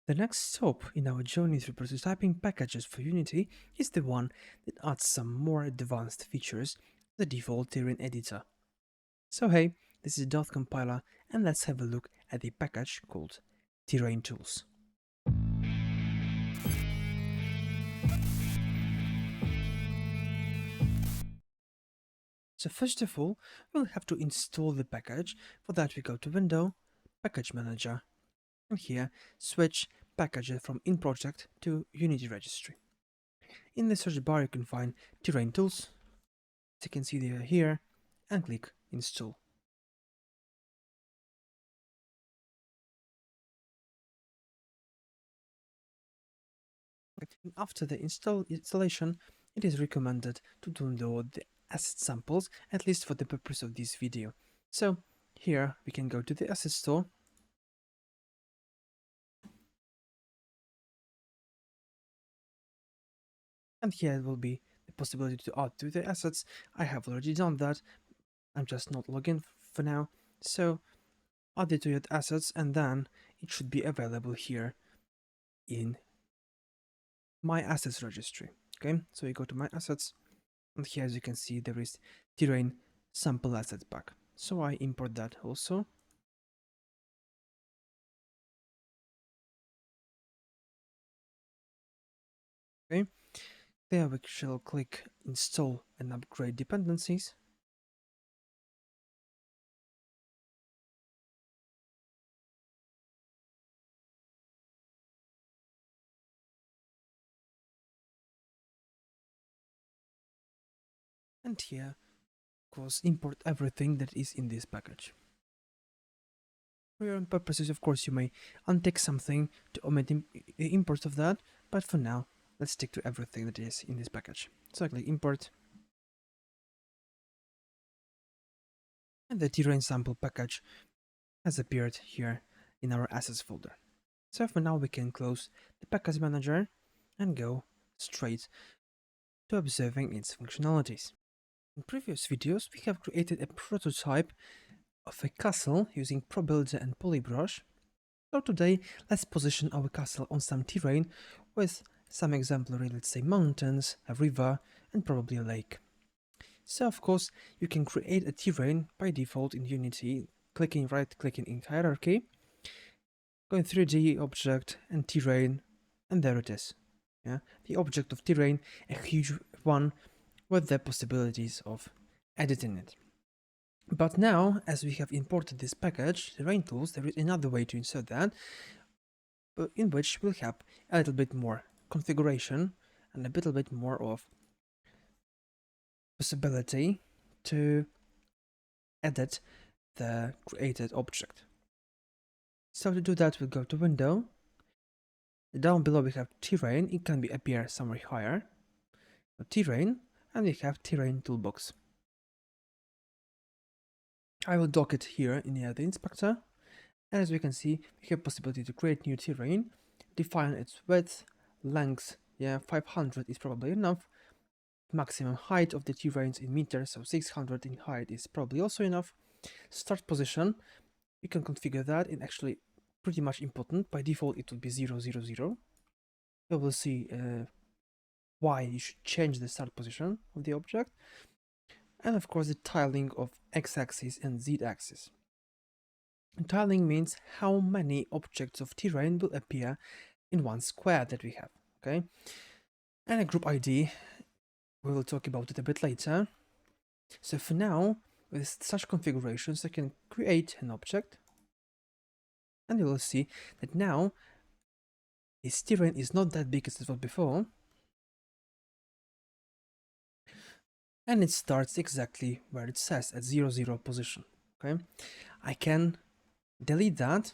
The next stop in our journey through prototyping packages for Unity is the one that adds some more advanced features to the default terrain editor. So hey, this is Dot Compiler, and let's have a look at the package called Terrain Tools. So first of all, we'll have to install the package. For that we go to Window, Package Manager, and here switch Packages from In Project to Unity Registry. In the search bar you can find Terrain Tools, as you can see they are here, and click Install. After the installation, it is recommended to download the asset samples, at least for the purpose of this video. So here we can go to the asset store, and here will be the possibility to add to the assets. I have already done that. I'm just not logging for now. So add it to your assets, and then it should be available here in my assets registry. Okay, so you go to my assets, and here as you can see there is terrain sample assets pack. So I import that also. Okay, there we shall click install and upgrade dependencies. And here, of course, import everything that is in this package. For your own purposes, of course, you may untick something to omit the import of that, but for now, let's stick to everything that is in this package. So I click import, and the terrain sample package has appeared here in our assets folder. So for now, we can close the package manager and go straight to observing its functionalities. In previous videos, we have created a prototype of a castle using ProBuilder and Polybrush. So today, let's position our castle on some terrain with some exemplary, let's say, mountains, a river, and probably a lake. So of course, you can create a terrain by default in Unity, right-clicking in hierarchy, going 3D object and terrain, and there it is. Yeah, the object of terrain, a huge one with the possibilities of editing it. But now, as we have imported this package, Terrain Tools, there is another way to insert that, in which we'll have a little bit more configuration and a little bit more of possibility to edit the created object. So to do that, we'll go to Window. Down below we have Terrain, it can appear somewhere higher. Terrain, and we have Terrain Toolbox. I will dock it here in the inspector, and as we can see, we have possibility to create new terrain, define its width, length, yeah, 500 is probably enough, maximum height of the terrains in meters, so 600 in height is probably also enough. Start position, you can configure that, and actually pretty much important. By default it will be 0, 0, 0. We will see why you should change the start position of the object, and of course the tiling of x-axis and z-axis. Tiling means how many objects of terrain will appear in one square that we have, okay? And a group ID, we will talk about it a bit later. So for now, with such configurations, I can create an object, and you will see that now its terrain is not that big as it was before, and it starts exactly where it says, at 0, 0 position, okay? I can delete that.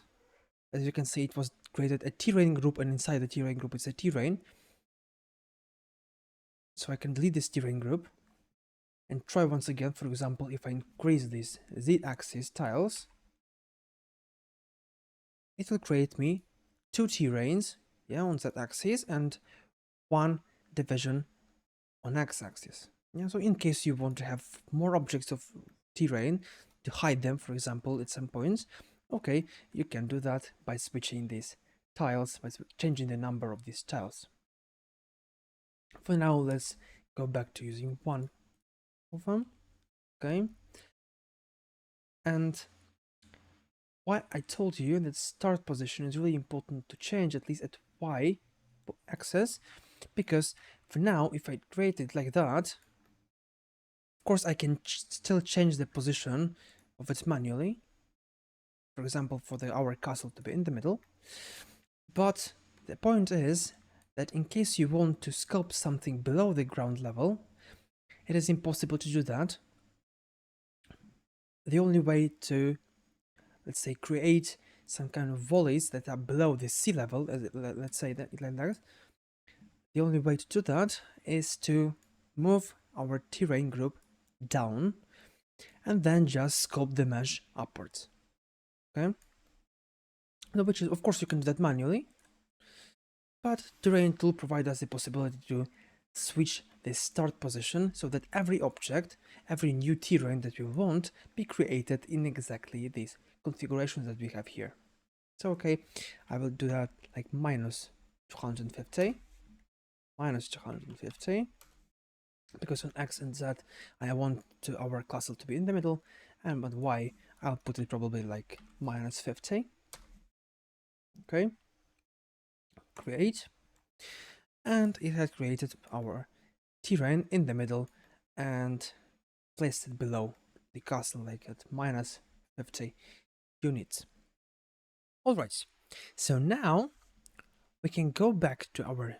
As you can see, it was created a terrain group, and inside the terrain group it's a terrain. So I can delete this terrain group and try once again. For example, if I increase these z-axis tiles, it will create me two terrains, yeah, on z-axis and one division on x-axis. Yeah, so in case you want to have more objects of terrain to hide them, for example, at some points, okay, you can do that by switching these tiles by changing the number of these tiles. For now, let's go back to using one of them. Okay. And why I told you that start position is really important to change at least at Y axis, because for now, if I create it like that, of course I can still change the position of it manually. For example, for our castle to be in the middle. But the point is that in case you want to sculpt something below the ground level, it is impossible to do that. The only way to, let's say, create some kind of volleys that are below the sea level, let's say that like that, the only way to do that is to move our terrain group down and then just sculpt the mesh upwards. Okay? Which is, of course, you can do that manually, but terrain tool provides us the possibility to switch the start position so that every object, every new terrain that we want, be created in exactly these configurations that we have here. So okay, I will do that like minus 250, because on X and Z I want our castle to be in the middle, and on Y I'll put it probably like minus 50. Okay, create, and it has created our terrain in the middle and placed it below the castle, like at minus 50 units. Alright, so now we can go back to our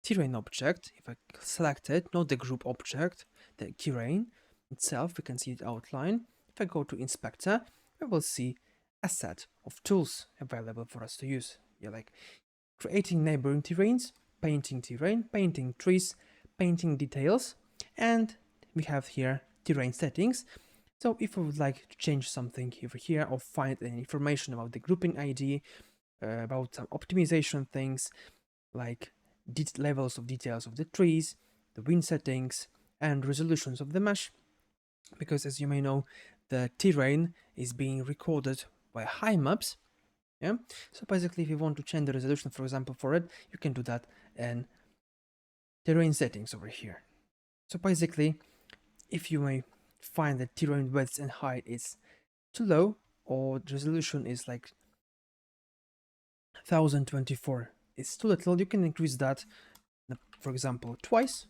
terrain object. If I select it, not the group object, the terrain itself, we can see it outline. If I go to inspector, we will see a set of tools available for us to use. Yeah, like creating neighboring terrains, painting terrain, painting trees, painting details, and we have here terrain settings. So if we would like to change something over here or find any information about the grouping ID, about some optimization things like levels of details of the trees, the wind settings, and resolutions of the mesh, because as you may know, the terrain is being recorded by high maps. Yeah, so basically if you want to change the resolution, for example, for it, you can do that in terrain settings over here. So basically, if you may find that terrain width and height is too low, or the resolution is like 1024 is too little, you can increase that, for example, twice,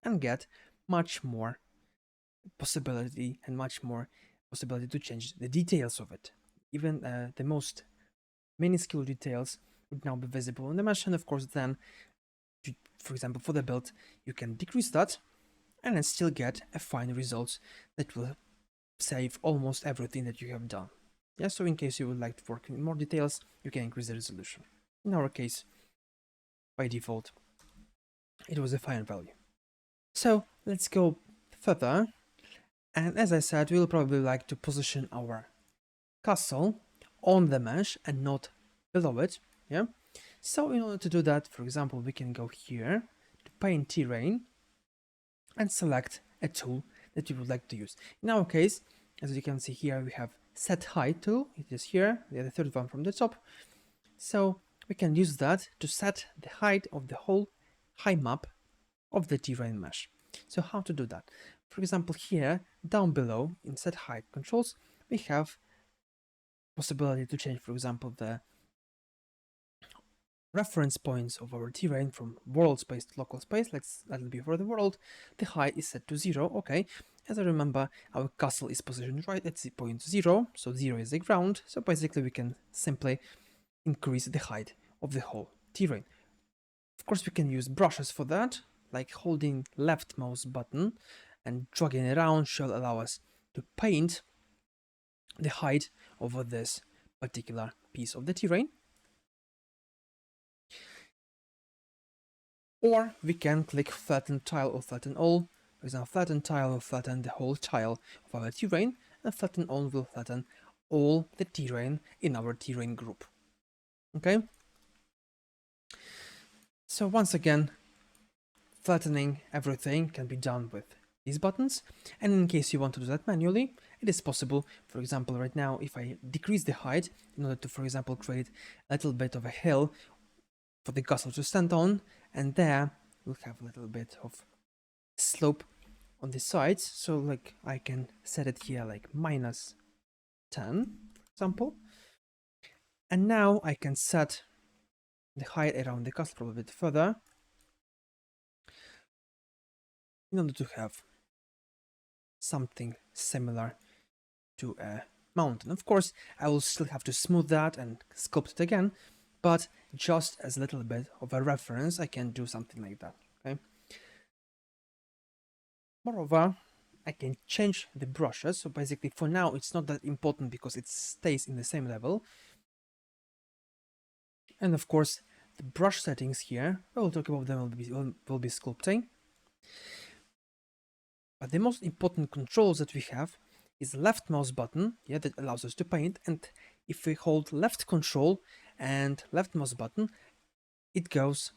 and get much more possibility to change the details of it. Even the most minuscule details would now be visible in the mesh, and of course then, for example, for the build, you can decrease that and then still get a fine result that will save almost everything that you have done. Yeah, so in case you would like to work in more details, you can increase the resolution. In our case, by default, it was a fine value. So let's go further, and as I said, we'll probably like to position our castle on the mesh and not below it. Yeah, so in order to do that, for example, we can go here to paint terrain and select a tool that you would like to use. In our case, as you can see here, we have set height tool. It is here, the third one from the top. So we can use that to set the height of the whole high map of the terrain mesh. So how to do that? For example, here down below in set height controls, we have possibility to change, for example, the reference points of our terrain from world space to local space. That'll be for the world. The height is set to 0. Okay, as I remember, our castle is positioned right at the point 0, so 0 is the ground. So basically we can simply increase the height of the whole terrain. Of course, we can use brushes for that, like holding left mouse button and dragging it around shall allow us to paint the height over this particular piece of the terrain. Or we can click flatten tile or flatten all. For example, flatten tile will flatten the whole tile of our terrain, and flatten all will flatten all the terrain in our terrain group. Okay? So once again, flattening everything can be done with these buttons, and in case you want to do that manually, it is possible. For example, right now, if I decrease the height in order to, for example, create a little bit of a hill for the castle to stand on, and there we'll have a little bit of slope on the sides, so like I can set it here like -10, for example. And now I can set the height around the castle a little bit further in order to have something similar to a mountain. Of course, I will still have to smooth that and sculpt it again, but just as a little bit of a reference, I can do something like that, okay? Moreover, I can change the brushes, so basically for now it's not that important because it stays in the same level. And of course, the brush settings here, we'll talk about them, will be sculpting. But the most important controls that we have is left mouse button, yeah, that allows us to paint, and if we hold left control and left mouse button, it goes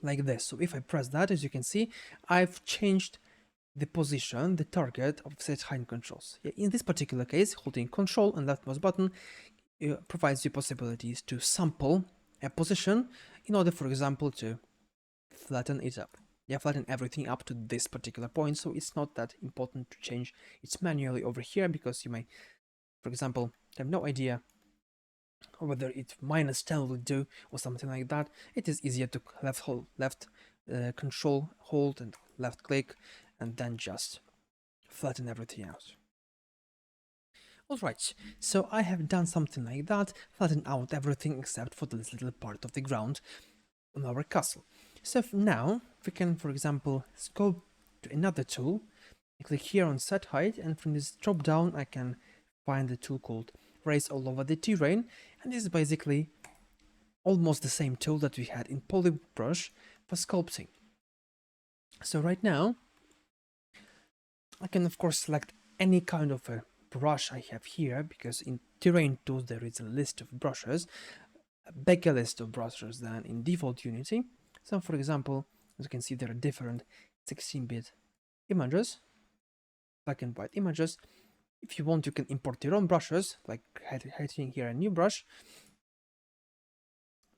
like this. So if I press that, as you can see, I've changed the position, the target of set height controls. Yeah, in this particular case, holding control and left mouse button provides you possibilities to sample a position in order, for example, to flatten it up. Yeah, flatten everything up to this particular point, so it's not that important to change it manually over here, because you may, for example, have no idea whether it -10 will do or something like that. It is easier to left control hold and left click and then just flatten everything out. Alright, so I have done something like that, flatten out everything except for this little part of the ground on our castle. So now we can, for example, go to another tool. I click here on set height, and from this drop down I can find the tool called raise all over the terrain, and this is basically almost the same tool that we had in polybrush for sculpting. So right now I can of course select any kind of a brush I have here, because in terrain tools there is a list of brushes, a bigger list of brushes than in default Unity. So for example, as you can see, there are different 16-bit images, black and white images. If you want, you can import your own brushes, like hitting here a new brush.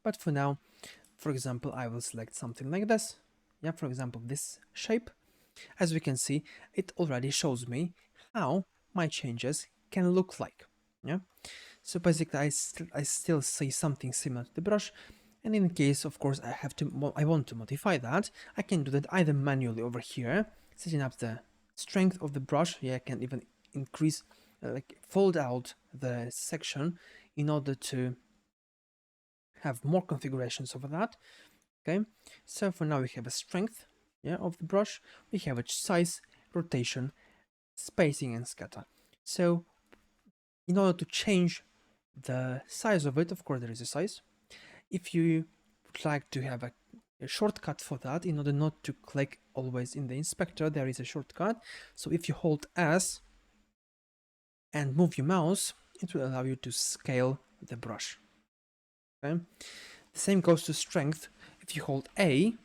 But for now, for example, I will select something like this. Yeah, for example, this shape. As we can see, it already shows me how my changes can look like. Yeah. So basically, I still see something similar to the brush, and in case, of course, I want to modify that, I can do that either manually over here, setting up the strength of the brush. Yeah, I can even increase, like fold out the section in order to have more configurations over that. Okay, so for now we have a strength, yeah, of the brush. We have a size, rotation, spacing, and scatter. So in order to change the size of it, of course there is a size. If you would like to have a shortcut for that, in order not to click always in the inspector, there is a shortcut. So if you hold S and move your mouse, it will allow you to scale the brush. Okay, the same goes to strength. If you hold A,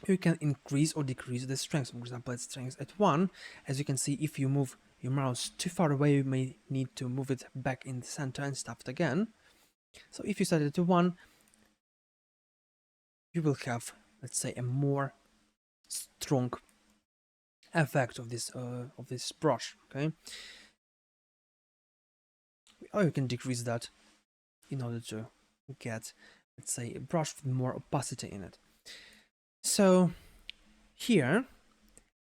you can increase or decrease the strength. For example, it's strength at 1. As you can see, if you move your mouse too far away, you may need to move it back in the center and start it again. So if you set it to 1, you will have, let's say, a more strong effect of this brush. Okay, or you can decrease that in order to get, let's say, a brush with more opacity in it. So here,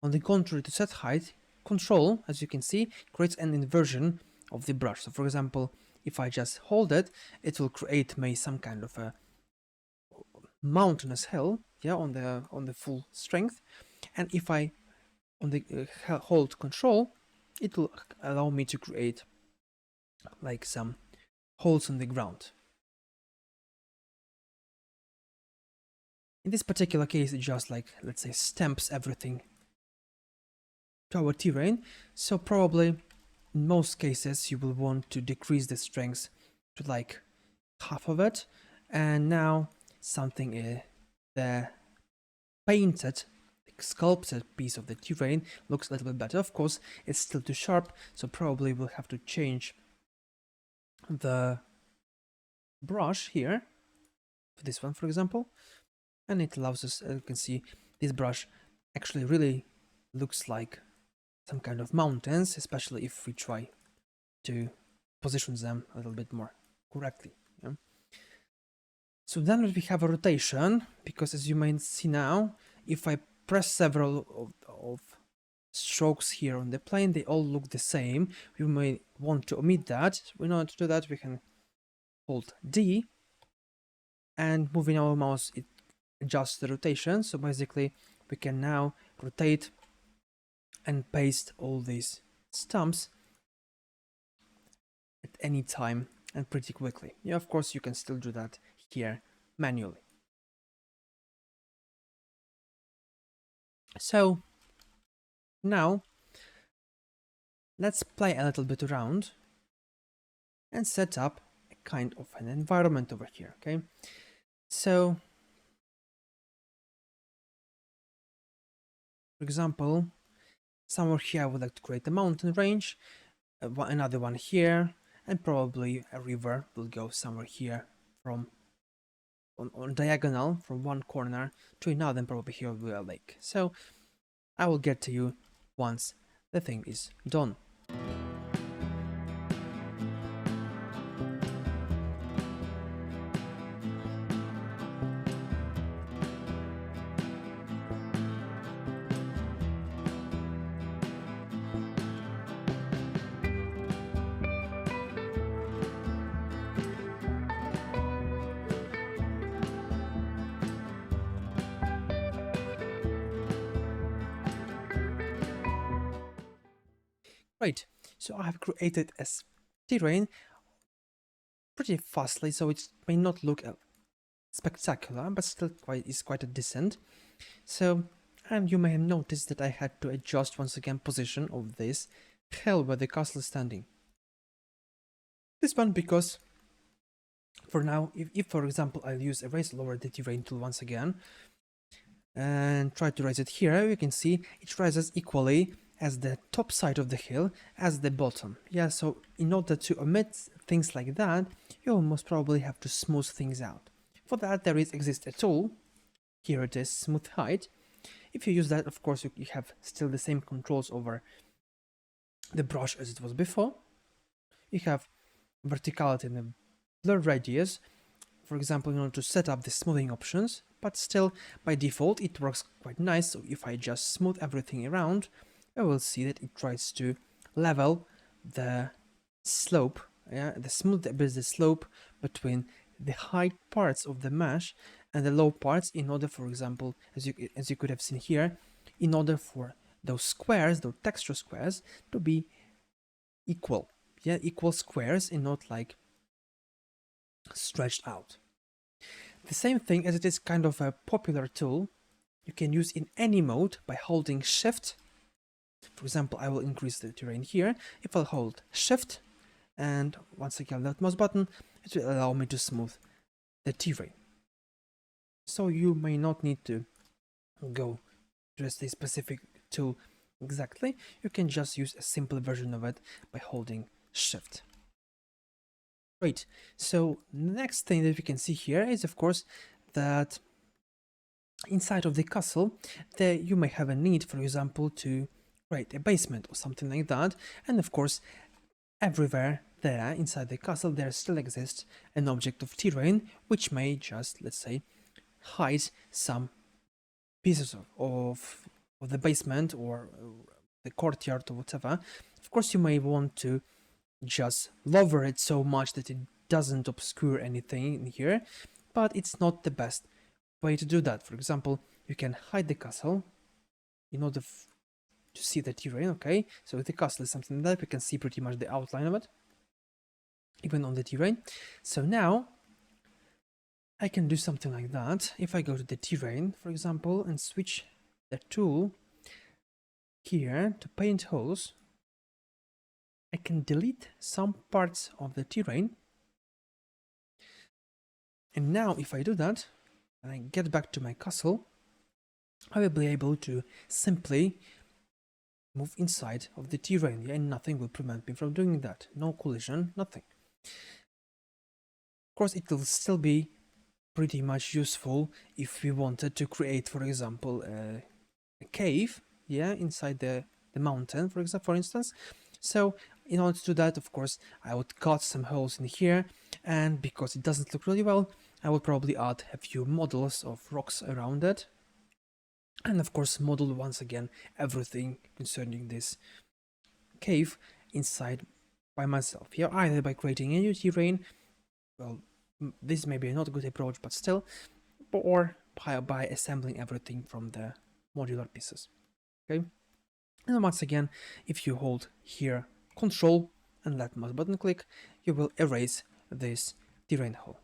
on the contrary to set height, control, as you can see, creates an inversion of the brush. So for example, if I just hold it, it will create me some kind of a mountainous hill, yeah, on the full strength. And if I on the hold control, it will allow me to create like some holes in the ground. In this particular case, it just like, let's say, stamps everything to our terrain. So probably in most cases you will want to decrease the strength to like half of it, and now something the painted, sculpted piece of the terrain looks a little bit better. Of course, it's still too sharp, so probably we'll have to change the brush here, for this one for example, and it allows us, as you can see, this brush actually really looks like some kind of mountains, especially if we try to position them a little bit more correctly. Yeah? So then we have a rotation, because as you may see now, if I press several of strokes here on the plane, they all look the same. We may want to omit that. In order to do that, we can hold D, and moving our mouse, it adjusts the rotation. So basically, we can now rotate and paste all these stumps at any time and pretty quickly. Yeah, of course, you can still do that here manually. So now let's play a little bit around and set up a kind of an environment over here. Okay, so for example, somewhere here I would like to create a mountain range, another one here, and probably a river will go somewhere here from on diagonal from one corner to another, and probably here will be a lake. So I will get to you once the thing is done. Right, so I have created a terrain pretty fastly, so it may not look spectacular, but still is quite a decent. So, and you may have noticed that I had to adjust once again position of this hill where the castle is standing. This one because for now, if for example I'll use erase lower the terrain tool once again and try to raise it here, you can see it rises equally as the top side of the hill as the bottom. Yeah, so in order to omit things like that, you will most probably have to smooth things out. For that, there exists a tool. Here it is, smooth height. If you use that, of course, you have still the same controls over the brush as it was before. You have verticality and a blur radius, for example, in order to set up the smoothing options, but still by default it works quite nice. So if I just smooth everything around, I will see that it tries to level the slope, the slope between the high parts of the mesh and the low parts, in order, for example, as you could have seen here, in order for those squares, those texture squares, to be equal. Yeah, equal squares and not like stretched out. The same thing, as it is kind of a popular tool, you can use in any mode by holding Shift. For example, I will increase the terrain here. If I hold Shift and once again left mouse button, it will allow me to smooth the terrain. So you may not need to go to a specific tool exactly. You can just use a simple version of it by holding Shift. Great. So the next thing that we can see here is, of course, that inside of the castle, you may have a need, for example, to create a basement or something like that. And of course, everywhere there inside the castle, there still exists an object of terrain, which may just, let's say, hide some pieces of the basement or the courtyard or whatever. Of course, you may want to just lower it so much that it doesn't obscure anything in here, but it's not the best way to do that. For example, you can hide the castle in order to see the terrain. Okay, so if the castle is something like that, we can see pretty much the outline of it, even on the terrain. So now I can do something like that. If I go to the terrain, for example, and switch the tool here to paint holes, I can delete some parts of the terrain. And now if I do that, and I get back to my castle, I will be able to simply move inside of the terrain, and nothing will prevent me from doing that. No collision, nothing. Of course, it will still be pretty much useful if we wanted to create, for example, a cave, yeah, inside the mountain, for instance. So in order to do that, of course, I would cut some holes in here, and because it doesn't look really well, I would probably add a few models of rocks around it, and of course model once again everything concerning this cave inside by myself, yeah, either by creating a new terrain, well, this may be not a good approach, but still, or by assembling everything from the modular pieces. Okay, and once again, if you hold here Control and left mouse button click, you will erase this terrain hole.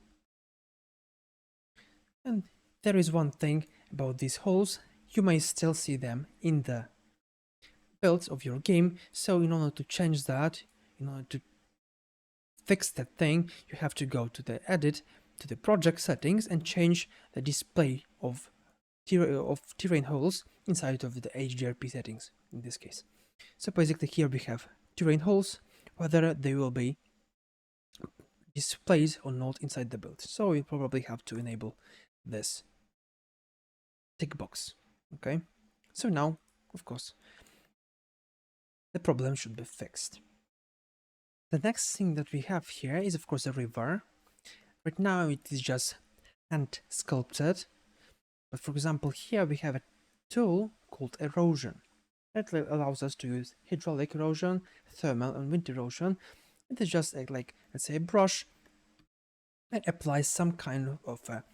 And there is one thing about these holes, you may still see them in the builds of your game, so in order to change that, in order to fix that thing, you have to go to the edit, to the project settings, and change the display of terrain holes inside of the HDRP settings in this case. So basically here we have terrain holes, whether they will be displayed or not inside the build. So you probably have to enable this tick box. Okay, so now, of course, the problem should be fixed. The next thing that we have here is of course a river. Right now it is just hand sculpted, but for example here we have a tool called erosion. That allows us to use hydraulic erosion, thermal and wind erosion. It is just like, let's say, a brush that applies some kind of a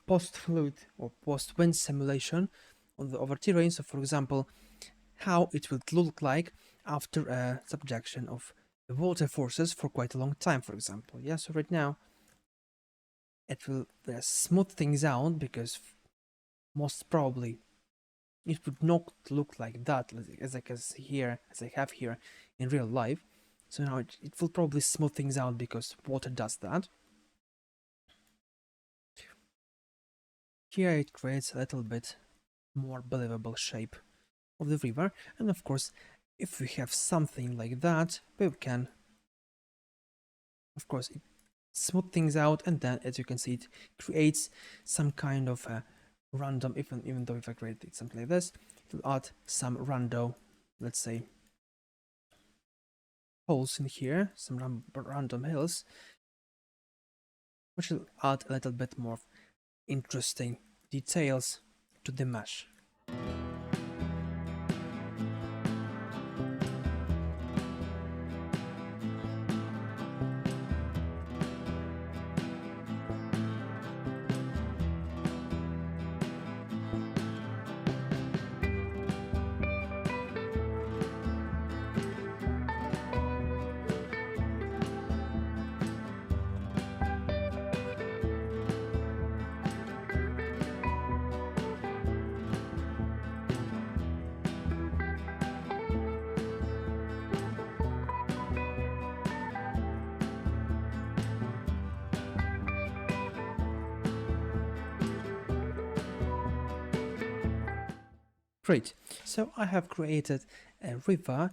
post-fluid or post-wind simulation on the over terrain. So for example, how it would look like after a subjection of the water forces for quite a long time, for example. Yeah, so right now it will smooth things out, because most probably it would not look like that as I have here in real life. So now it will probably smooth things out because water does that. Here it creates a little bit more believable shape of the river, and of course if we have something like that, we can of course smooth things out, and then as you can see it creates some kind of a random, even though if I create something like this, it will add some random, let's say, holes in here, some random hills, which will add a little bit more interesting details to the mesh. Great, so I have created a river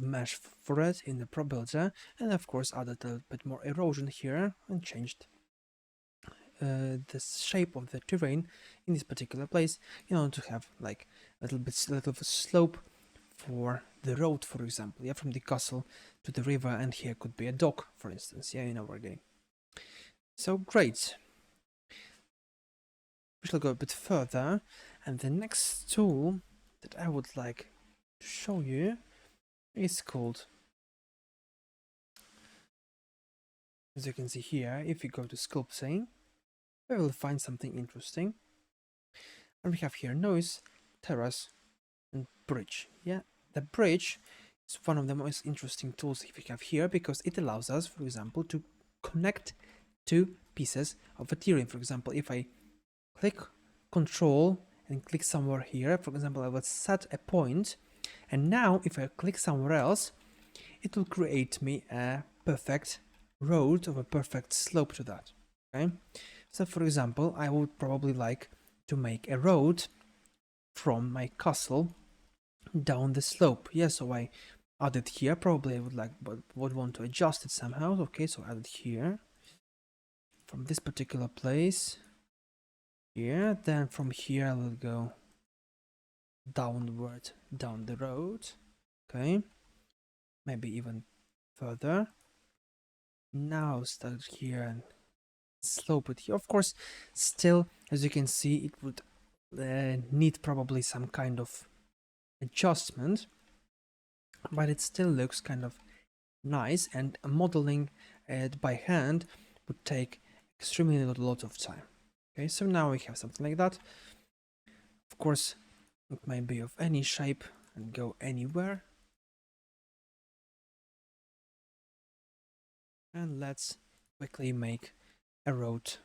mesh for it in the Pro Builder, and of course added a little bit more erosion here and changed the shape of the terrain in this particular place in order to have like a little bit of a slope for the road, for example, yeah, from the castle to the river, and here could be a dock, for instance, yeah, in our game. So great. We shall go a bit further, and the next tool that I would like to show you is called, as you can see here, if you go to sculpting, we will find something interesting. And we have here noise, terrace, and bridge. Yeah, the bridge is one of the most interesting tools we have here, because it allows us, for example, to connect two pieces of a terrain. For example, if I click Control and click somewhere here, for example, I will set a point, and now if I click somewhere else, it will create me a perfect road of a perfect slope to that. Okay, so for example, I would probably like to make a road from my castle down the slope. Yeah, so I added here. Probably I would want to adjust it somehow. Okay, so add it here. from this particular place here, then from here I will go downward down the road. Okay, maybe even further. Now start here and slope it here. Of course, still, as you can see, it would need probably some kind of adjustment, but it still looks kind of nice, and modeling it by hand would take extremely a lot of time. Okay, so now we have something like that. Of course, it may be of any shape and go anywhere. And let's quickly make a road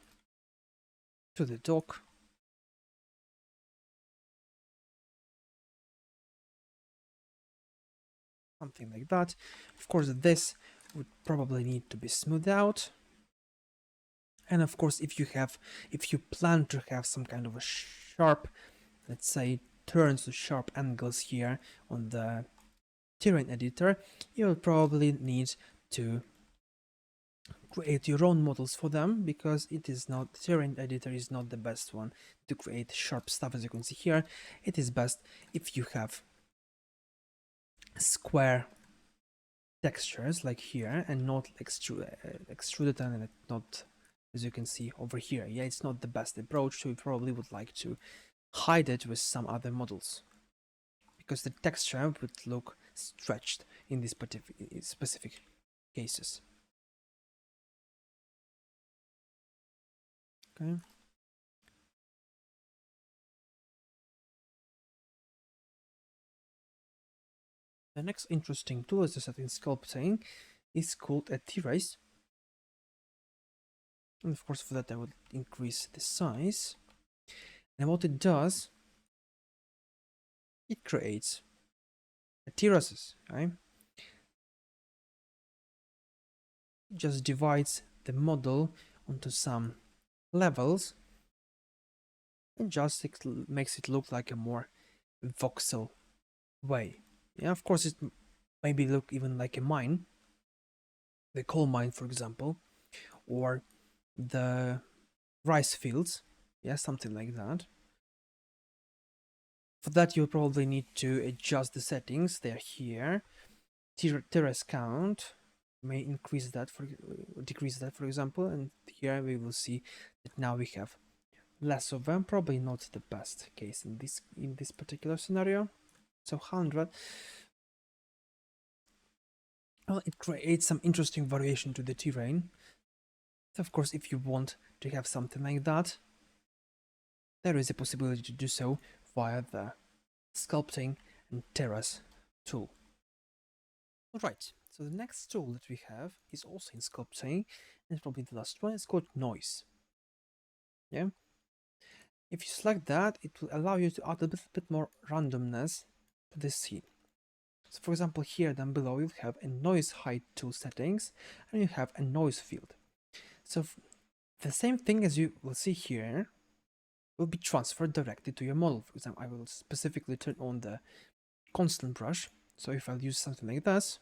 to the dock. Something like that. Of course, this would probably need to be smoothed out. And of course, if you plan to have some kind of a sharp, let's say, turns or sharp angles here on the terrain editor, you'll probably need to create your own models for them, because it is not, the terrain editor is not the best one to create sharp stuff. As you can see here, it is best if you have square textures like here and not extruded, and not, as you can see over here. Yeah, it's not the best approach, so you probably would like to hide it with some other models, because the texture would look stretched in these specific cases. Okay. The next interesting tool, as I said, in sculpting is called a T-Race. And of course, for that I would increase the size. And what it does, it creates terraces, right? It just divides the model onto some levels and just makes it look like a more voxel way. Yeah, of course, it maybe look even like a mine, the coal mine, for example, or the rice fields. Yeah, something like that. For that, you'll probably need to adjust the settings. They're here. Terrace count may increase that, for decrease that, for example, and here we will see that now we have less of them. Probably not the best case in this particular scenario. So 100. Well, it creates some interesting variation to the terrain. So of course, if you want to have something like that, there is a possibility to do so via the sculpting and terrace tool. Alright, so the next tool that we have is also in sculpting, and probably the last one. It's called noise. Yeah. If you select that, it will allow you to add a bit more randomness to the scene. So for example, here down below you have a noise height tool settings, and you have a noise field. So the same thing as you will see here will be transferred directly to your model. For example, I will specifically turn on the constant brush. So if I'll use something like this,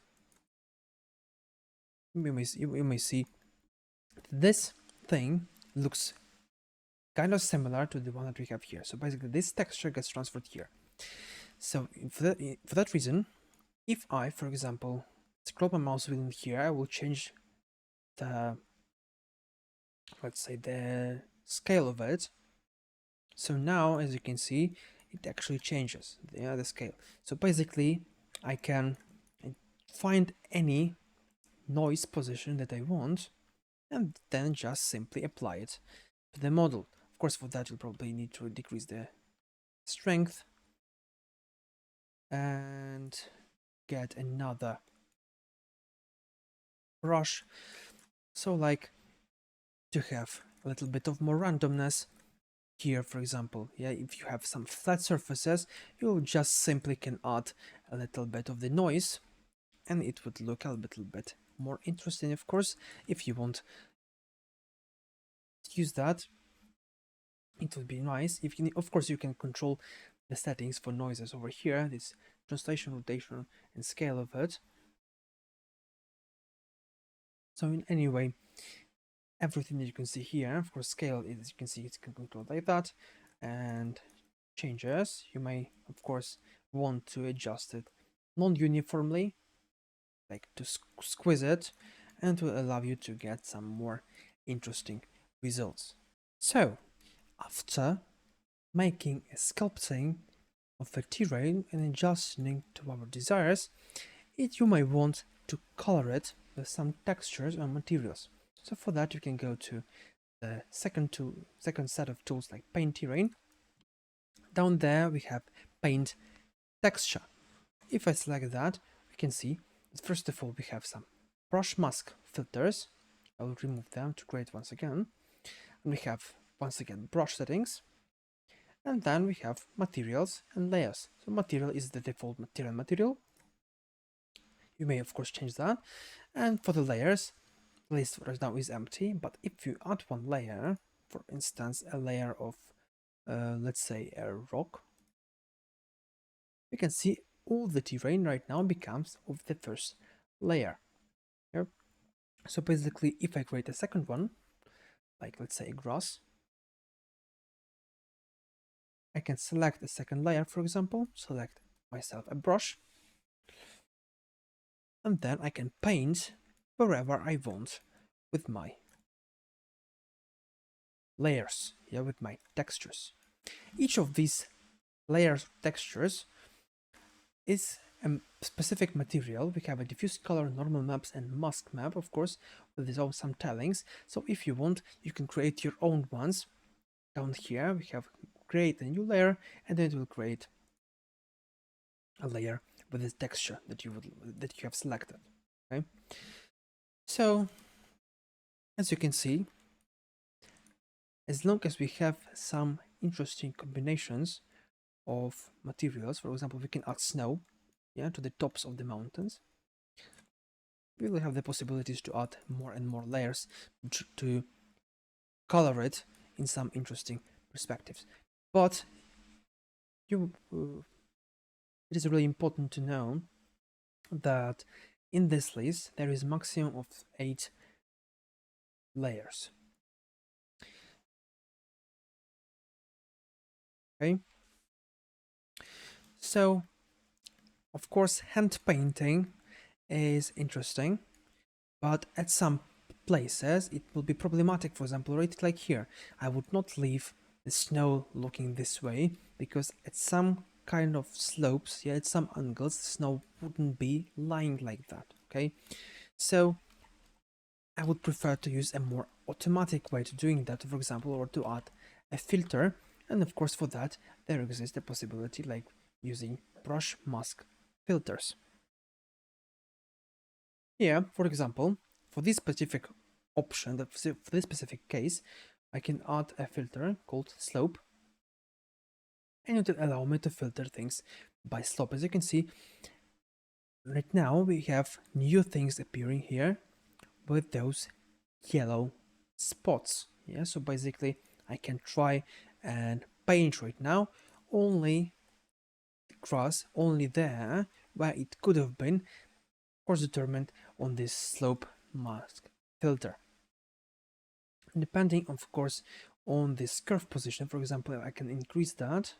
you may see this thing looks kind of similar to the one that we have here. So basically this texture gets transferred here. So for that reason, if I, for example, scroll my mouse wheel in here, I will change the, let's say, the scale of it. So now, as you can see, it actually changes the scale. So basically, I can find any noise position that I want, and then just simply apply it to the model. Of course, for that you'll probably need to decrease the strength and get another brush. So like to have a little bit of more randomness here, for example. Yeah, if you have some flat surfaces, you just simply can add a little bit of the noise, and it would look a little bit more interesting. Of course, if you want to use that, it would be nice. If you, of course, you can control the settings for noises over here, this translation, rotation, and scale of it. So in any way, everything that you can see here. Of course, scale is, as you can see, it's controlled like that, and changes. You may, of course, want to adjust it non-uniformly, like to squeeze it, and to allow you to get some more interesting results. So, after making a sculpting of the terrain and adjusting to our desires, you may want to color it with some textures and materials. So for that you can go to the second set of tools like Paint Terrain. Down there we have Paint Texture. If I select that, we can see that first of all we have some brush mask filters. I will remove them to create once again. And we have once again brush settings. And then we have materials and layers. So material is the default material. You may of course change that. And for the layers, the list right now is empty, but if you add one layer, for instance a layer of let's say a rock, you can see all the terrain right now becomes of the first layer. Yep. So basically if I create a second one, like let's say grass, I can select a second layer, for example, select myself a brush, and then I can paint wherever I want with my layers, yeah, with my textures. Each of these layers of textures is a specific material. We have a diffuse color, normal maps, and mask map, of course, with its own some tellings. So if you want, you can create your own ones. Down here we have create a new layer, and then it will create a layer with this texture that you have selected. Okay, so as you can see, as long as we have some interesting combinations of materials, for example, we can add snow, yeah, to the tops of the mountains. We will have the possibilities to add more and more layers to color it in some interesting perspectives. But it is really important to know that in this list there is maximum of 8 layers. Okay, so of course hand painting is interesting, but at some places it will be problematic. For example, right like here, I would not leave the snow looking this way, because at some kind of slopes, yeah, at some angles, the snow wouldn't be lying like that. Okay, so I would prefer to use a more automatic way to doing that, for example, or to add a filter. And of course for that there exists a possibility like using brush mask filters. Here, for example, for this specific option, for this specific case, I can add a filter called slope, and it will allow me to filter things by slope. As you can see, right now we have new things appearing here with those yellow spots. Yeah, so basically I can try and paint right now only the grass, only there where it could have been, of course determined on this slope mask filter. Depending of course on this curve position, for example, I can increase that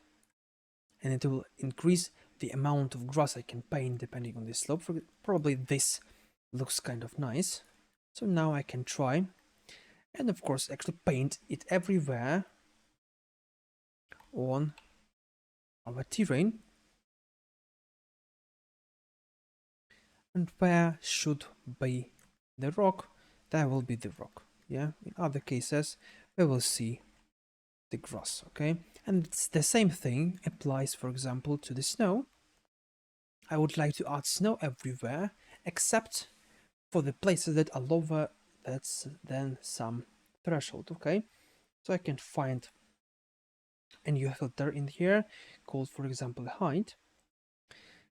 and it will increase the amount of grass I can paint depending on the slope. Probably this looks kind of nice. So now I can try and of course actually paint it everywhere on our terrain. And where should be the rock, there will be the rock. Yeah, in other cases we will see the grass. Okay, and it's the same thing applies, for example, to the snow. I would like to add snow everywhere except for the places that are lower than some threshold. Okay, so I can find a new filter in here called, for example, height.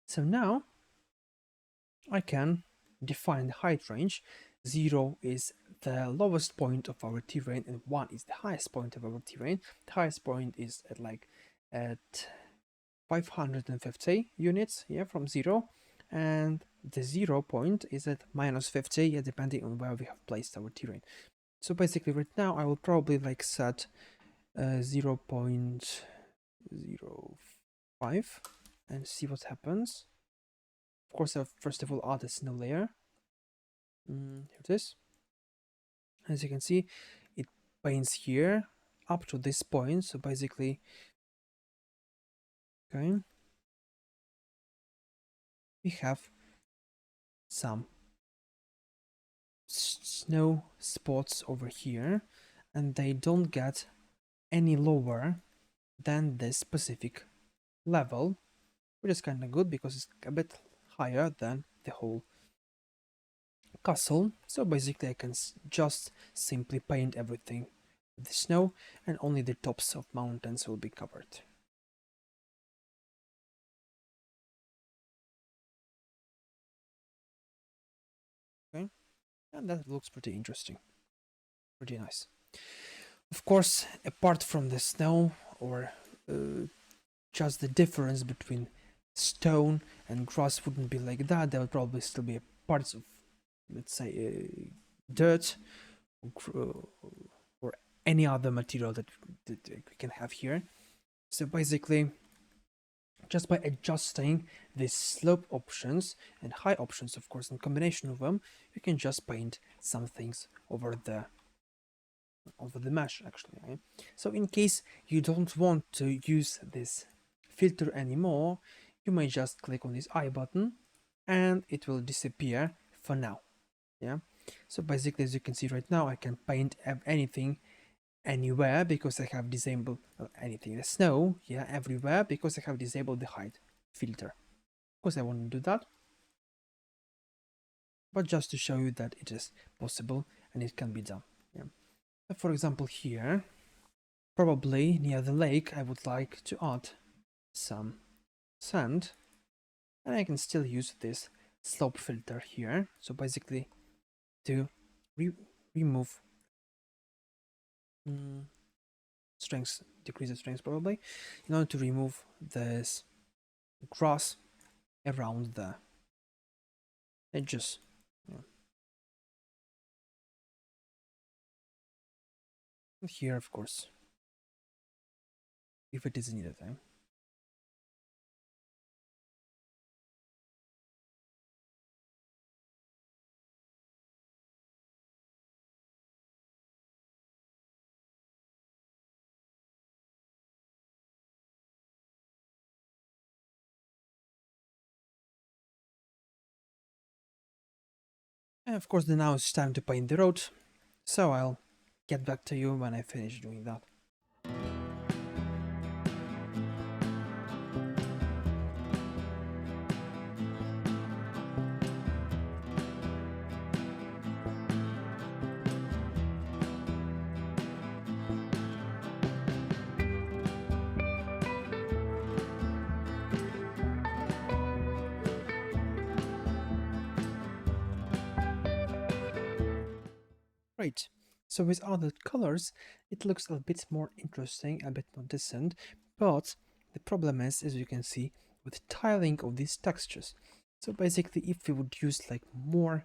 So now I can define the height range. 0 is the lowest point of our terrain and 1 is the highest point of our terrain. The highest point is at 550 units, yeah, from 0, and the 0 point is at -50, yeah, depending on where we have placed our terrain. So basically right now I will probably like set 0.05 and see what happens. Of course, I'll first of all add a snow layer. Here it is. As you can see, it paints here up to this point. So basically, okay, we have some snow spots over here, and they don't get any lower than this specific level, which is kind of good because it's a bit higher than the whole castle. So basically I can just simply paint everything with the snow, and only the tops of mountains will be covered. Okay, and that looks pretty interesting, pretty nice. Of course, apart from the snow, or just the difference between stone and grass wouldn't be like that, there would probably still be parts of, let's say, dirt, or any other material that we can have here. So basically, just by adjusting the slope options and high options, of course, in combination of them, you can just paint some things over the mesh, actually. Right? So in case you don't want to use this filter anymore, you may just click on this I button and it will disappear for now. Yeah. So basically, as you can see right now, I can paint anything anywhere because I have disabled anything. The snow, yeah, everywhere because I have disabled the height filter. Of course, I won't do that, but just to show you that it is possible and it can be done. Yeah. For example, here, probably near the lake, I would like to add some sand, and I can still use this slope filter here. So basically, to remove strength, decrease the strength probably, in order to remove this grass around the edges. Yeah. And here, of course, if it is needed. And of course, now it's time to paint the road, so I'll get back to you when I finish doing that. Great. So with other colors, it looks a bit more interesting, a bit more decent, but the problem is, as you can see, with tiling of these textures. So basically, if we would use like more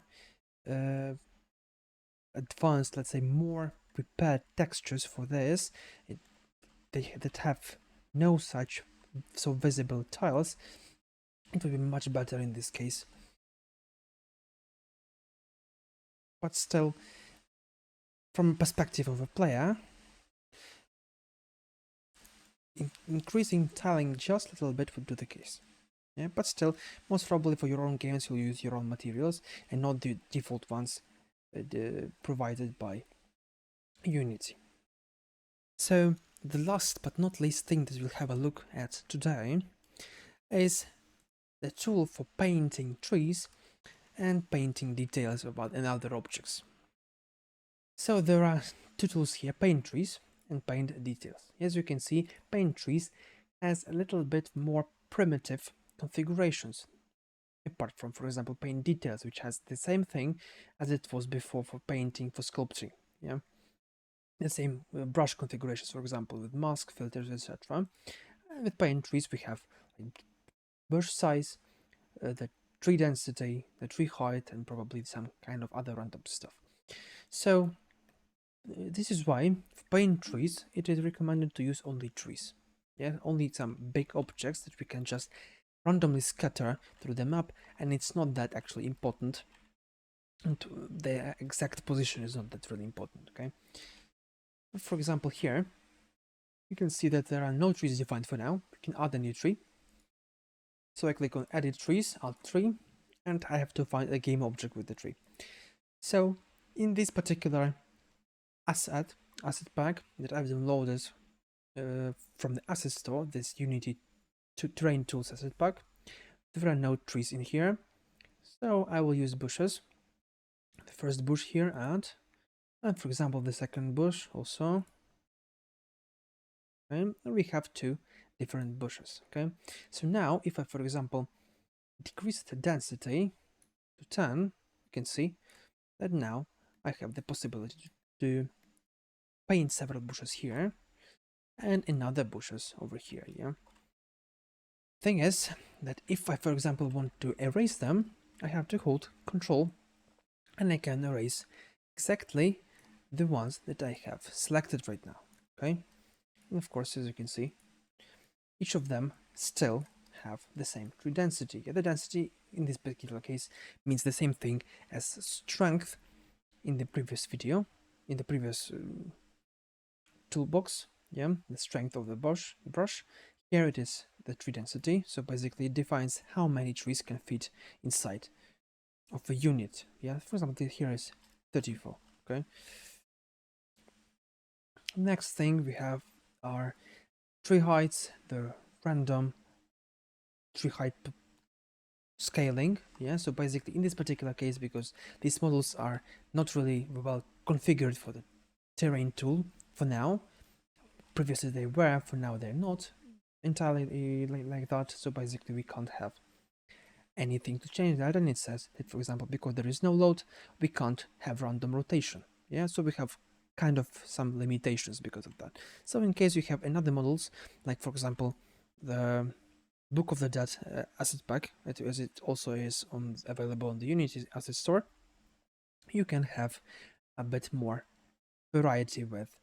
advanced, let's say more prepared textures for this, that have no such so visible tiles, it would be much better in this case. But still, from a perspective of a player, increasing tiling just a little bit would do the case. Yeah, but still, most probably for your own games, you'll use your own materials and not the default ones provided by Unity. So, the last but not least thing that we'll have a look at today is the tool for painting trees and painting details about and other objects. So there are two tools here, paint trees and paint details. As you can see, paint trees has a little bit more primitive configurations, apart from, for example, paint details, which has the same thing as it was before for painting, for sculpting. Yeah, the same brush configurations, for example, with mask filters, etc. And with paint trees, we have like brush size, the tree density, the tree height, and probably some kind of other random stuff. So This is why for paint trees, it is recommended to use only trees. Yeah, only some big objects that we can just randomly scatter through the map, and it's not that actually important. And the exact position is not that really important, okay? For example, here, you can see that there are no trees defined for now. We can add a new tree. So I click on Edit Trees, Add Tree, and I have to find a game object with the tree. So in this particular asset pack that I've downloaded from the asset store, this Unity Terrain Tools asset pack, there are no trees in here. So I will use bushes. The first bush here, and for example the second bush also. Okay, and we have two different bushes. Okay, so now if I, for example, decrease the density to 10, you can see that now I have the possibility to paint several bushes here and another bushes over here. Yeah. Thing is that if I, for example, want to erase them, I have to hold Control, and I can erase exactly the ones that I have selected right now. Okay, and of course, as you can see, each of them still have the same tree density. Yeah, the density in this particular case means the same thing as strength in the previous video, in the previous toolbox. Yeah, the strength of the brush. Here it is the tree density. So basically, it defines how many trees can fit inside of a unit. Yeah, for example, here is 34. Okay. Next thing we have are tree heights, the random tree height scaling. Yeah, so basically in this particular case, because these models are not really well configured for the terrain tool for now, previously they were, for now they're not entirely like that. So basically we can't have anything to change that, and it says that, for example, because there is no load, we can't have random rotation. Yeah, so we have kind of some limitations because of that. So in case you have another models, like for example the Book of the Dead asset pack, as it also is available on the Unity asset store, you can have a bit more variety with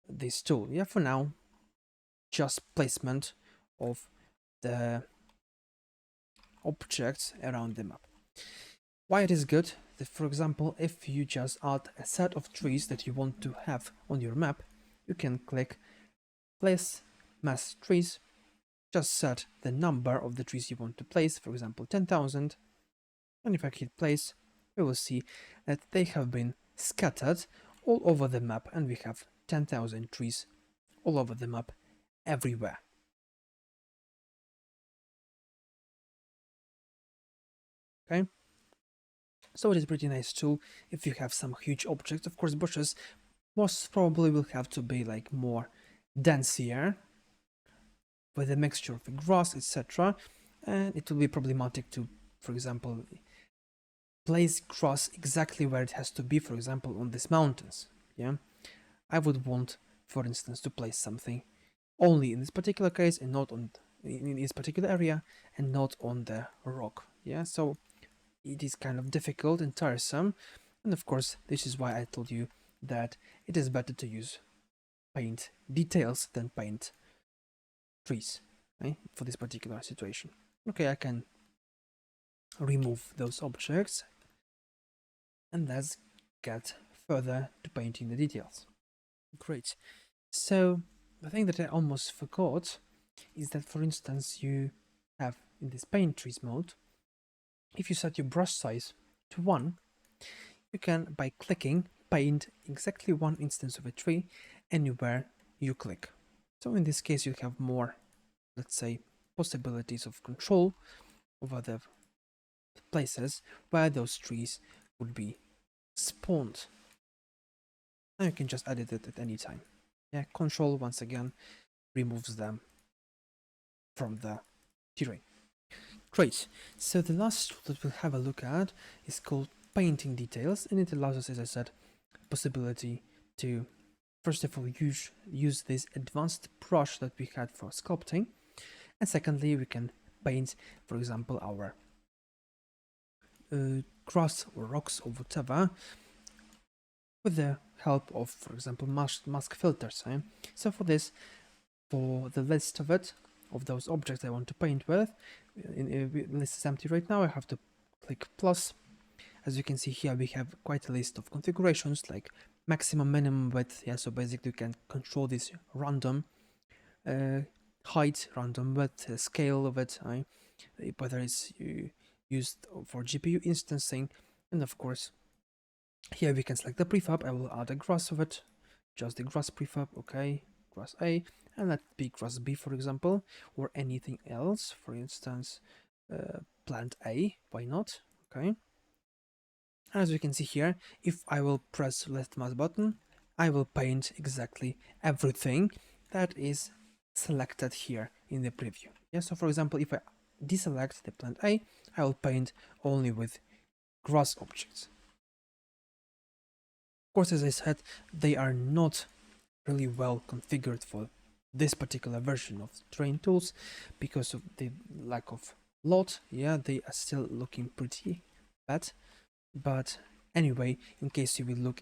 this tool. Yeah, for now, just placement of the objects around the map. Why it is good? That, for example, if you just add a set of trees that you want to have on your map, you can click Place Mass Trees, just set the number of the trees you want to place, for example 10,000, and if I hit place, we will see that they have been scattered all over the map, and we have 10,000 trees all over the map everywhere. Okay, so it is a pretty nice tool if you have some huge objects. Of course, bushes most probably will have to be like more denser with a mixture of grass, etc., and it will be problematic to, for example, place grass exactly where it has to be, for example, on these mountains. Yeah, I would want, for instance, to place something only in this particular case and not on in this particular area and not on the rock. Yeah, so it is kind of difficult and tiresome, and of course this is why I told you that it is better to use paint details than paint trees, right, for this particular situation. Okay, I can remove those objects, and let's get further to painting the details. Great. So the thing that I almost forgot is that, for instance, you have in this paint trees mode, if you set your brush size to 1, you can, by clicking, paint exactly one instance of a tree anywhere you click. So in this case, you have more, let's say, possibilities of control over the places where those trees would be spawned. And you can just edit it at any time. Yeah, control once again removes them from the terrain. Great. So the last tool that we'll have a look at is called painting details, and it allows us, as I said, possibility to first of all use this advanced brush that we had for sculpting, and secondly we can paint, for example, our grass or rocks or whatever with the help of, for example, mask filters. So for this, for the list of it, of those objects I want to paint with, list is empty right now, I have to click plus. As you can see here, we have quite a list of configurations like maximum, minimum width. Yeah, so basically you can control this random height, random width, scale of it, whether it's used for GPU instancing, and of course here we can select the prefab. I will add a grass of it, just the grass prefab, okay, grass A, and let it be grass B, for example, or anything else, for instance, plant A, why not, okay. As you can see here, if I will press left mouse button, I will paint exactly everything that is selected here in the preview. Yeah, so for example, if I deselect the plant A, I will paint only with grass objects. Of course, as I said, they are not really well configured for this particular version of terrain tools because of the lack of lot. Yeah, they are still looking pretty bad. But anyway, in case you will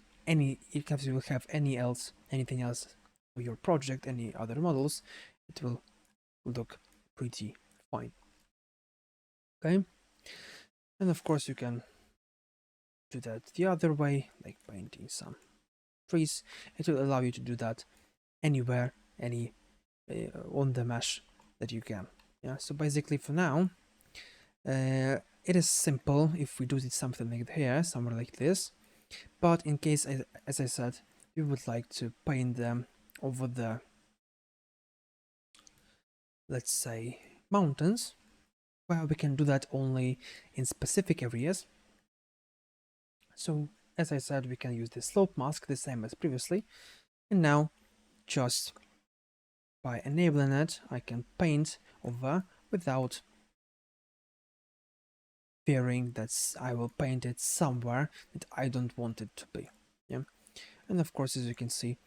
have anything else for your project, any other models, it will look pretty fine. Okay, and of course you can do that the other way, like painting some trees. It will allow you to do that anywhere, on the mesh that you can. Yeah, so basically for now, it is simple if we do it something like here, somewhere like this. But in case, as I said, we would like to paint them over the, let's say, mountains, well, we can do that only in specific areas. So, as I said, we can use the slope mask the same as previously, and now just by enabling it, I can paint over without fearing that I will paint it somewhere that I don't want it to be. Yeah, and of course, as you can see,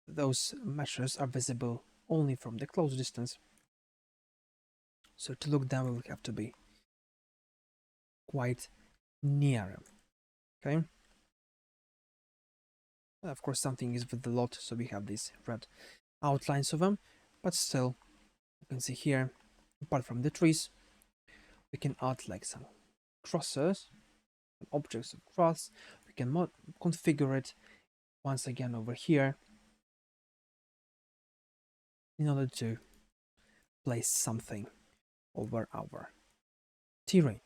those meshes are visible only from the close distance. So to look down, we will have to be quite near. Okay. And of course, something is with the lot, so we have these red outlines of them, but still, you can see here, apart from the trees, we can add like some crosses, objects of cross. We can configure it once again over here in order to place something over our terrain.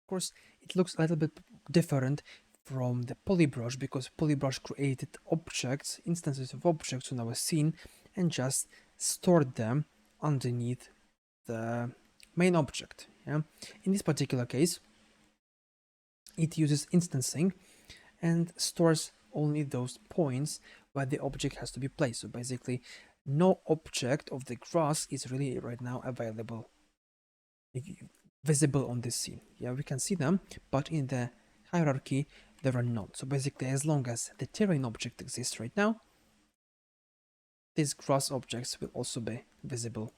Of course, it looks a little bit different from the polybrush because polybrush created objects, instances of objects on our scene, and just stored them underneath the main object. Yeah? In this particular case, it uses instancing and stores only those points where the object has to be placed. So basically, no object of the grass is really right now available, visible on this scene. Yeah, we can see them, but in the hierarchy, there are not. So basically, as long as the terrain object exists right now, these grass objects will also be visible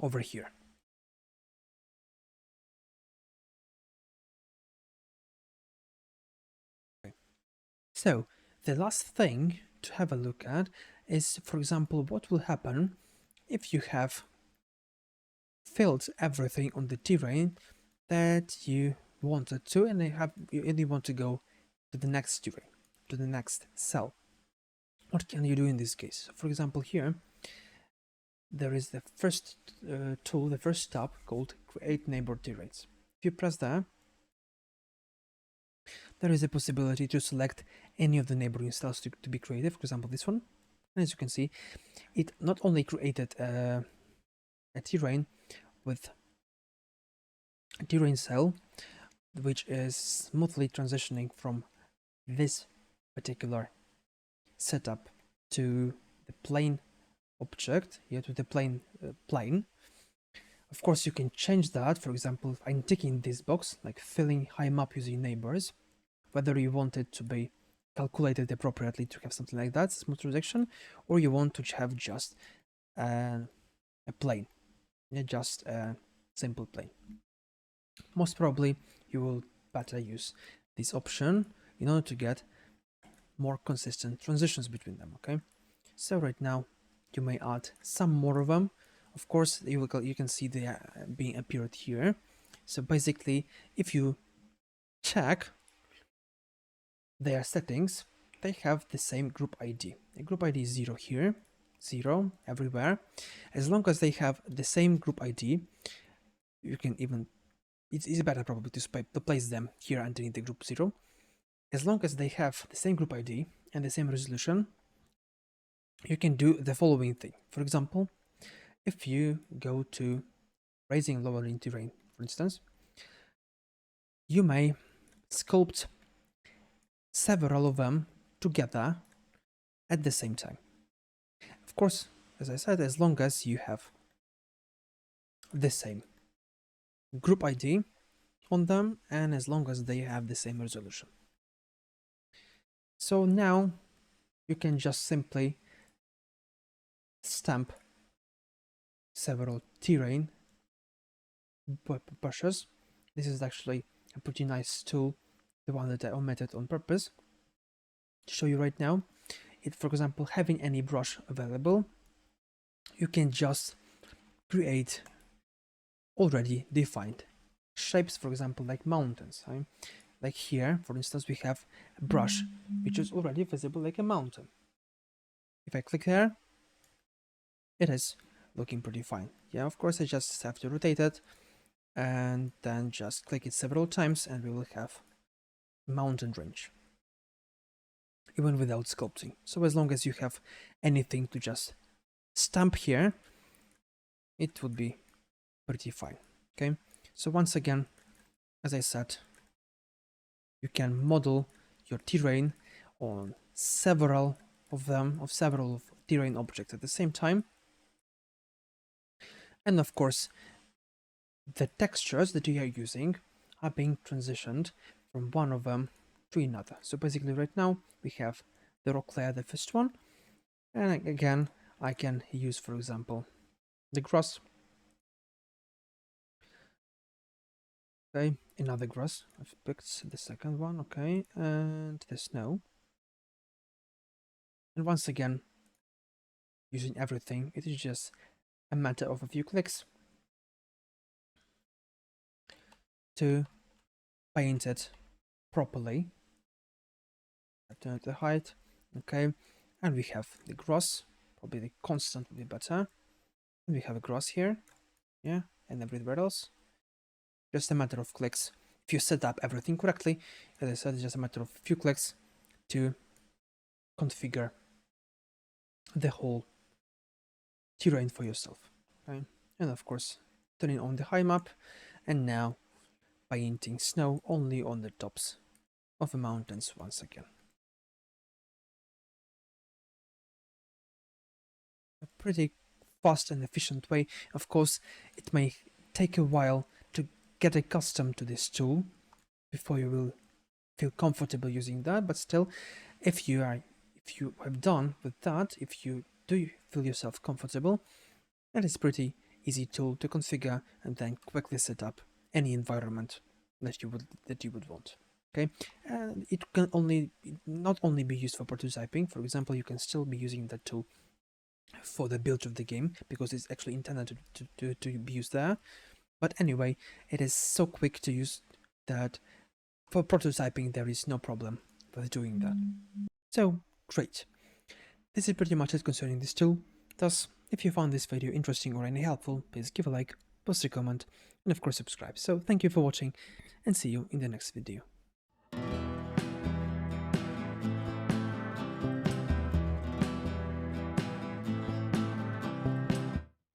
over here. Okay. So the last thing to have a look at is, for example, what will happen if you have filled everything on the terrain that you wanted to, and you want to go to the next terrain, to the next cell. What can you do in this case? For example, here there is the first tool, the first tab called Create Neighbor Terrains. If you press that, there is a possibility to select any of the neighboring cells to be created. For example, this one. And as you can see, it not only created a terrain with a terrain cell, which is smoothly transitioning from this particular setup to the plane object, to the plane. Of course, you can change that. For example, if I'm ticking this box, like filling high map using neighbors, whether you want it to be calculated appropriately to have something like that, smooth transition, or you want to have just a plane. just a simple plane. Most probably you will better use this option in order to get more consistent transitions between them. Okay, so right now you may add some more of them. Of course, you can see they are being appeared here. So basically, if you check their settings, they have the same group ID. The group ID is 0 here, 0 everywhere. As long as they have the same group ID, you can even, it's better probably to place them here underneath the group 0. As long as they have the same group ID and the same resolution, you can do the following thing. For example, if you go to raising, lowering terrain, for instance, you may sculpt several of them together at the same time. Of course, as I said, as long as you have the same group ID on them and as long as they have the same resolution. So now you can just simply stamp several terrain brushes. This is actually a pretty nice tool, the one that I omitted on purpose to show you right now. For example, having any brush available, you can just create already defined shapes, for example, like mountains. Like here, for instance, we have a brush which is already visible like a mountain. If I click there, it is looking pretty fine. Yeah, of course, I just have to rotate it and then just click it several times and we will have mountain range, even without sculpting. So as long as you have anything to just stamp here, it would be pretty fine. Okay, so once again, as I said, you can model your terrain on several of them, of several terrain objects at the same time. And of course, the textures that you are using are being transitioned from one of them to another. So basically right now we have the rock layer, the first one, and again I can use, for example, the grass. Okay, another grass. I've picked the second one, okay, and the snow. And once again, using everything, it is just a matter of a few clicks to paint it properly. I turn up the height, okay, and we have the grass. Probably the constant would be better. And we have a grass here, yeah, and everywhere else. Just a matter of clicks. If you set up everything correctly, as I said, it's just a matter of a few clicks to configure the whole terrain for yourself. Okay? And of course, turning on the high map, and now painting snow only on the tops of the mountains once again. A pretty fast and efficient way. Of course, it may take a while to get accustomed to this tool before you will feel comfortable using that, but still, if you have done with that, if you do feel yourself comfortable, that is pretty easy tool to configure and then quickly set up any environment that you would want. Okay, and it can not only be used for prototyping. For example, you can still be using that tool for the build of the game because it's actually intended to be used there. But anyway, it is so quick to use that for prototyping there is no problem with doing that. So great. This is pretty much it concerning this tool. Thus, if you found this video interesting or any helpful, please give a like, post a comment, and of course subscribe. So thank you for watching and see you in the next video.